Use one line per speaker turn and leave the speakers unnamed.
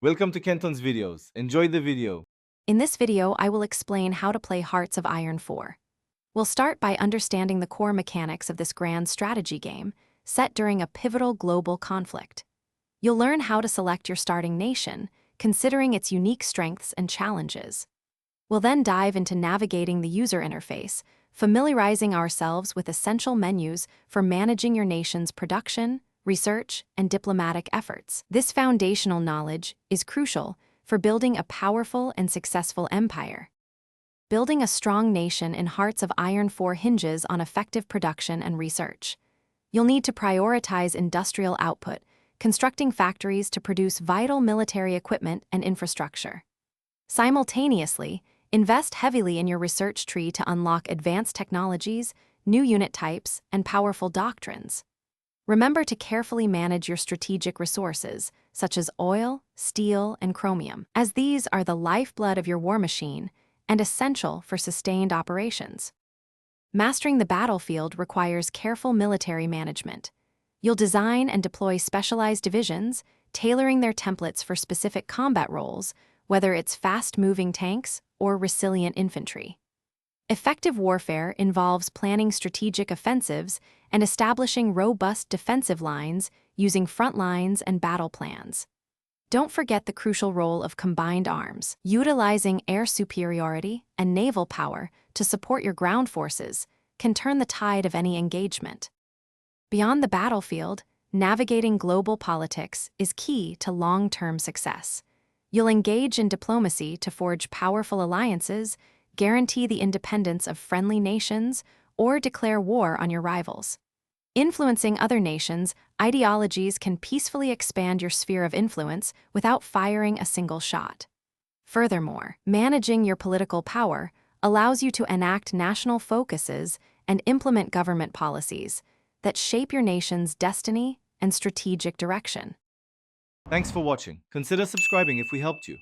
Welcome to Kenton's videos. Enjoy the video.
In this video, I will explain how to play Hearts of Iron 4. We'll start by understanding the core mechanics of this grand strategy game, set during a pivotal global conflict. You'll learn how to select your starting nation, considering its unique strengths and challenges. We'll then dive into navigating the user interface, familiarizing ourselves with essential menus for managing your nation's production, research, and diplomatic efforts. This foundational knowledge is crucial for building a powerful and successful empire. Building a strong nation in Hearts of Iron 4 hinges on effective production and research. You'll need to prioritize industrial output, constructing factories to produce vital military equipment and infrastructure. Simultaneously, invest heavily in your research tree to unlock advanced technologies, new unit types, and powerful doctrines. Remember to carefully manage your strategic resources, such as oil, steel, and chromium, as these are the lifeblood of your war machine and essential for sustained operations. Mastering the battlefield requires careful military management. You'll design and deploy specialized divisions, tailoring their templates for specific combat roles, whether it's fast-moving tanks or resilient infantry. Effective warfare involves planning strategic offensives and establishing robust defensive lines using front lines and battle plans. Don't forget the crucial role of combined arms, utilizing air superiority and naval power to support your ground forces can turn the tide of any engagement. Beyond the battlefield, navigating global politics is key to long-term success. You'll engage in diplomacy to forge powerful alliances, guarantee the independence of friendly nations, or declare war on your rivals. Influencing other nations' ideologies can peacefully expand your sphere of influence without firing a single shot. Furthermore, managing your political power allows you to enact national focuses and implement government policies that shape your nation's destiny and strategic direction.
Thanks for watching. Consider subscribing if we helped you.